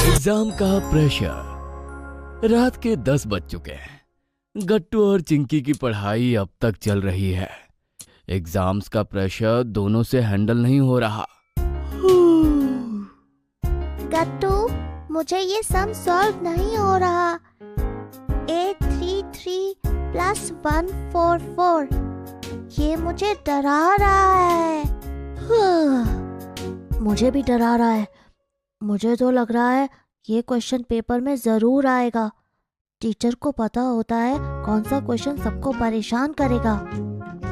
Exam का pressure. रात के 10 बज चुके हैं। गट्टू और चिंकी की पढ़ाई अब तक चल रही है। एग्जाम्स का प्रेशर दोनों से हैंडल नहीं हो रहा। गट्टू, मुझे ये सम सॉल्व नहीं हो रहा। 833 + 144 ये मुझे डरा रहा है। मुझे भी डरा रहा है। मुझे तो लग रहा है ये क्वेश्चन पेपर में जरूर आएगा। टीचर को पता होता है कौन सा क्वेश्चन सबको परेशान करेगा।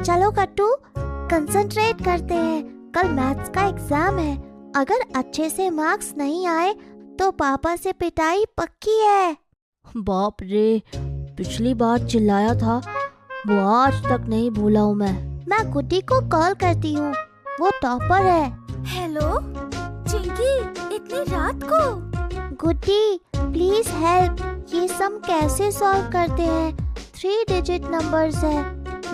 चलो गट्टू, कंसंट्रेट करते हैं। कल मैथ्स का एग्जाम है। अगर अच्छे से मार्क्स नहीं आए तो पापा से पिटाई पक्की है। बाप रे, पिछली बार चिल्लाया था वो आज तक नहीं भूला हूँ मैं गुड्डी को कॉल करती हूँ, वो टॉपर है। हेलो चिंकी, इतनी रात को? गुड्डी प्लीज हेल्प। ये सम कैसे सॉल्व करते हैं? 3 डिजिट नंबर्स है।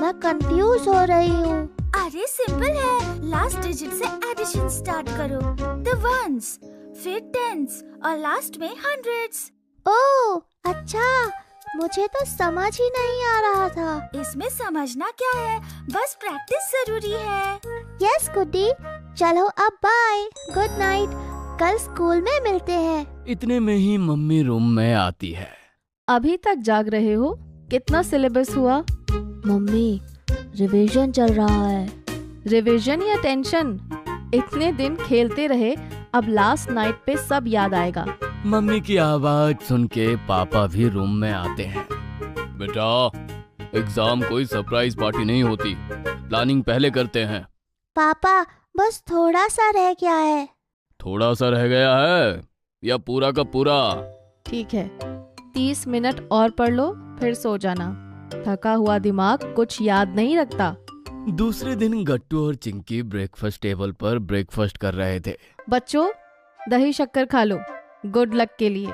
मैं कंफ्यूज हो रही हूँ। अरे सिंपल है, लास्ट डिजिट से एडिशन स्टार्ट करो। द वंस, फिर टेंस और लास्ट में हंड्रेड्स। ओह अच्छा, मुझे तो समझ ही नहीं आ रहा था। इसमें समझना क्या है, बस प्रैक्टिस जरूरी है। यस गुड्डी, चलो अब बाय, गुड नाइट। कल स्कूल में मिलते हैं। इतने में ही मम्मी रूम में आती है। अभी तक जाग रहे हो? कितना सिलेबस हुआ? मम्मी, रिवीजन चल रहा है। रिवीजन या टेंशन? इतने दिन खेलते रहे, अब लास्ट नाइट पे सब याद आएगा। मम्मी की आवाज सुन के पापा भी रूम में आते हैं। बेटा, एग्जाम कोई सरप्राइज पार्टी नहीं होती, प्लानिंग पहले करते हैं। पापा, बस थोड़ा सा रह गया है। थोड़ा सा रह गया है या पूरा का पूरा? ठीक है, 30 मिनट और पढ़ लो, फिर सो जाना। थका हुआ दिमाग कुछ याद नहीं रखता। दूसरे दिन गट्टू और चिंकी ब्रेकफास्ट टेबल पर ब्रेकफास्ट कर रहे थे। बच्चों, दही शक्कर खा लो, गुड लक के लिए।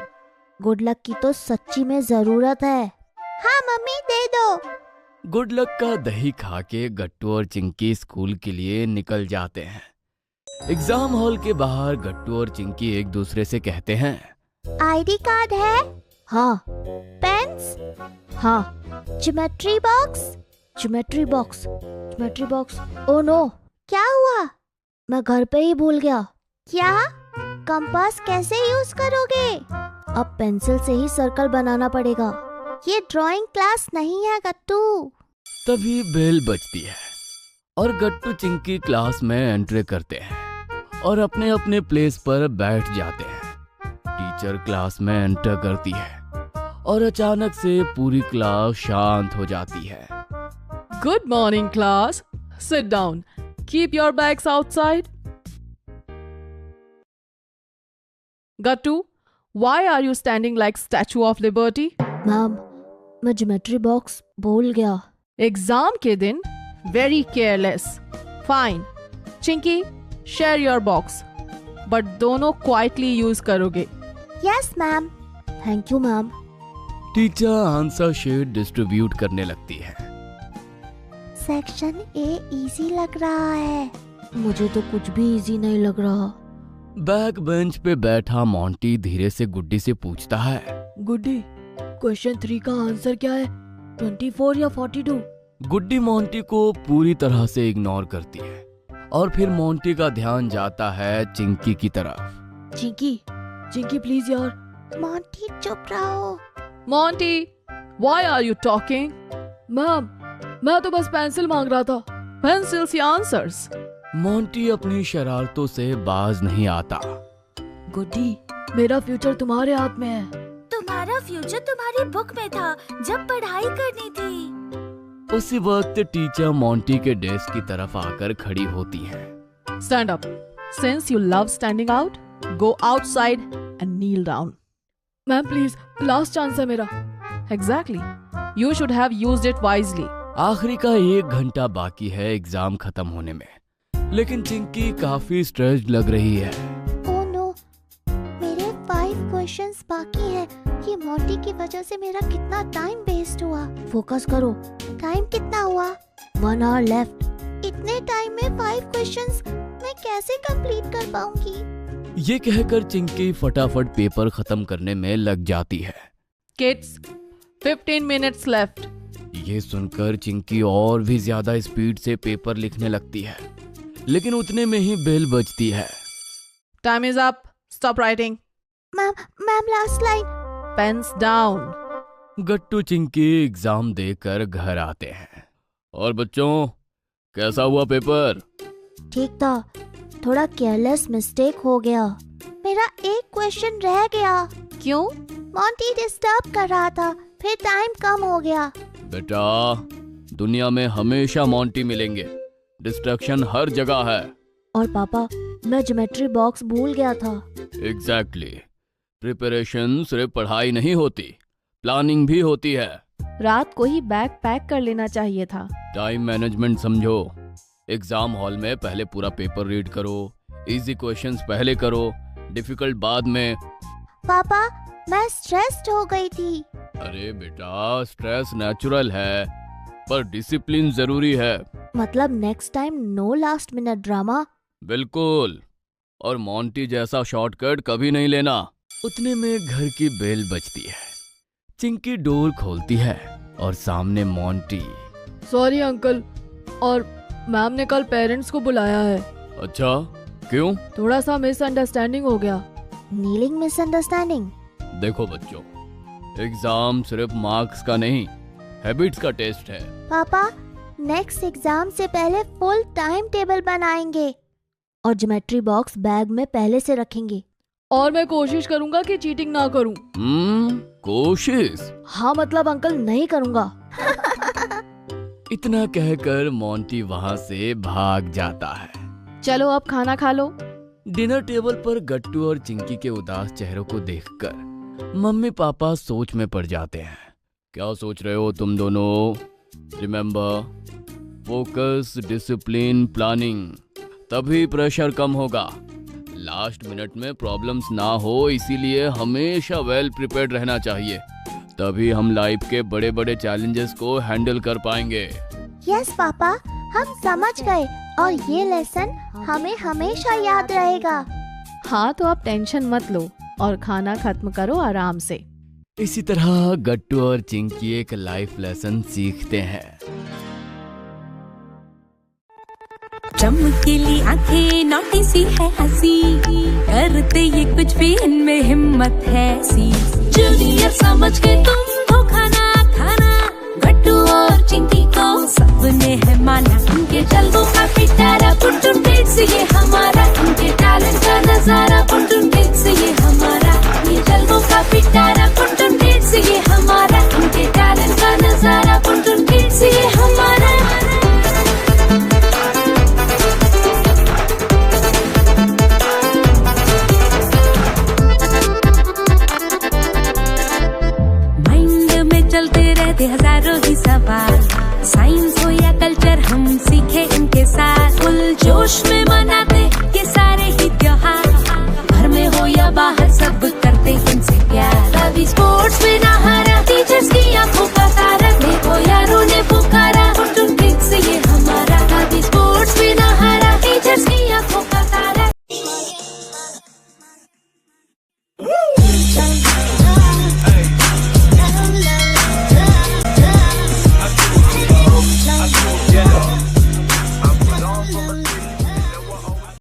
गुड लक की तो सच्ची में जरूरत है। हाँ मम्मी, दे दो। गुड लक का दही खा के गट्टू और चिंकी स्कूल के लिए निकल जाते हैं। एग्जाम हॉल के बाहर गट्टू और चिंकी एक दूसरे से कहते हैं, आईडी कार्ड है? हाँ। पेन्स? हाँ। Geometry box? Geometry box, geometry box. Oh no, क्या हुआ? मैं घर पे ही भूल गया। क्या? कंपास कैसे यूज करोगे? अब पेंसिल से ही सर्कल बनाना पड़ेगा। ये ड्राइंग क्लास नहीं है गट्टू। तभी बेल बजती है और गट्टू चिंकी क्लास में एंट्री करते हैं और अपने अपने प्लेस पर बैठ जाते हैं। टीचर क्लास में एंटर करती है और अचानक से पूरी क्लास शांत हो जाती है। Good morning class. Sit down. Keep your bags outside. Gattu, why are you standing like Statue of Liberty? Ma'am, मैं ज्योमेट्री बॉक्स भूल गया। एग्जाम के दिन very careless. Fine. Chinky, share your box. But दोनों quietly use करोगे। Yes ma'am. Thank you ma'am. Teacher answer sheet distribute करने लगती है। सेक्शन ए इजी लग रहा है। मुझे तो कुछ भी इजी नहीं लग रहा। बैक बेंच पे बैठा मोंटी धीरे से गुड्डी से पूछता है, गुड्डी, क्वेश्चन 3 का आंसर क्या है? 24 या 42? गुड्डी मोंटी को पूरी तरह से इग्नोर करती है और फिर मोंटी का ध्यान जाता है चिंकी की तरफ। चिंकी, चिंकी प्लीज यार। मोंटी चुप रहो। Monty, why are you talking? Ma'am, मैं तो बस पेंसिल मांग रहा था। Pencils या answers? मोंटी अपनी शरारतों से बाज नहीं आता। गुड्डी, मेरा फ्यूचर तुम्हारे हाथ में है। तुम्हारा फ्यूचर तुम्हारी बुक में था जब पढ़ाई करनी थी। उसी वक्त टीचर मोंटी के डेस्क की तरफ आकर खड़ी होती है। Stand up. Since you love standing out, go outside and kneel down. Ma'am please, last chance है मेरा। Exactly. You should have used it wisely. आखिरी का 1 घंटा बाकी है एग्जाम खत्म होने में, लेकिन चिंकी काफी स्ट्रेस्ड लग रही है। ओह नो, मेरे 5 क्वेश्चंस बाकी हैं। ये मोंटी की वजह से मेरा कितना टाइम वेस्ट हुआ। फोकस करो। टाइम कितना हुआ? 1 hour left. इतने टाइम में 5 क्वेश्चंस मैं कैसे कंप्लीट कर पाऊंगी? ये कहकर चिंकी फटाफट पेपर खत्म करने में लग जाती है। Kids, 15 minutes left. ये सुनकर चिंकी और भी ज्यादा स्पीड से पेपर लिखने लगती है, लेकिन उतने में ही बेल बजती है। Time is up. Stop writing. Ma'am last line. Pens down. Gattu Chinki exam देकर घर आते हैं। और बच्चों, कैसा हुआ पेपर? ठीक था, थोड़ा केयरलेस मिस्टेक हो गया। मेरा एक क्वेश्चन रह गया। क्यों? मॉन्टी डिस्टर्ब कर रहा था, फिर टाइम कम हो गया। बेटा, दुनिया में हमेशा मॉन्टी मिलेंगे, डिस्ट्रैक्शन हर जगह है। और पापा, मैं ज्योमेट्री बॉक्स भूल गया था। एग्जैक्टली। प्रिपरेशन सिर्फ पढ़ाई नहीं होती, प्लानिंग भी होती है। रात को ही बैग पैक कर लेना चाहिए था। टाइम मैनेजमेंट समझो। एग्जाम हॉल में पहले पूरा पेपर रीड करो, इजी क्वेश्चंस पहले करो, डिफिकल्ट बाद में। पापा, मैं स्ट्रेस्ड हो गई थी। अरे बेटा, स्ट्रेस नेचुरल है, पर डिसिप्लिन जरूरी है। मतलब next time no last minute drama. बिल्कुल। और मॉन्टी जैसा शॉर्टकट कभी नहीं लेना। उतने में घर की बेल बजती है। चिंकी डोर खोलती है और सामने मॉन्टी। सॉरी अंकल, और मैम ने कल पेरेंट्स को बुलाया है। अच्छा, क्यों? थोड़ा सा मिसअंडरस्टैंडिंग हो गया। Kneeling misunderstanding. देखो बच्चों, एग्जाम सिर्फ मार्क्स का नहीं, हैबिट्स का टेस्ट है। पापा, नेक्स्ट एग्जाम से पहले फुल टाइम टेबल बनाएंगे और ज्योमेट्री बॉक्स बैग में पहले से रखेंगे। और मैं कोशिश करूंगा कि चीटिंग ना करूं। कोशिश? हाँ, मतलब अंकल नहीं करूंगा। इतना कहकर मॉन्टी वहाँ से भाग जाता है। चलो अब खाना खा लो। डिनर टेबल पर गट्टू और चिंकी के उदास चेहरों को देखकर मम्मी पापा सोच में पड़ जाते हैं। क्या सोच रहे हो तुम दोनों? रिमेम्बर, फोकस, डिसिप्लिन, प्लानिंग, तभी प्रेशर कम होगा। लास्ट मिनट में प्रॉब्लम्स ना हो, इसीलिए हमेशा वेल प्रिपेयर्ड रहना चाहिए। तभी हम लाइफ के बड़े बड़े चैलेंजेस को हैंडल कर पाएंगे। यस पापा, हम समझ गए और ये लेसन हमें हमेशा याद रहेगा। हाँ, तो आप टेंशन मत लो और खाना खत्म करो आराम से। इसी तरह गट्टू और चिंकी एक लाइफ लेसन सीखते हैं। चमकीली आंखें, नोटी सी है हंसी, करते ये कुछ भी इनमें हिम्मत है सी। जूनियर समझ के तुम हो खाना खाना, गट्टू और चिंकी को सबने है माना। उनके जलवों का पिटारा, पुटुन किड्स ये हमारा, उनके टैलेंट का नजारा, पुटुन किड्स ये हमारा। ये जलवों का पिटारा, पुटुन किड्स ये हमारा, उनके टैलेंट का नजारा, पुटुन किड्स ये हमारा। हजारों ही सवाल, साइंस हो या कल्चर हम सीखे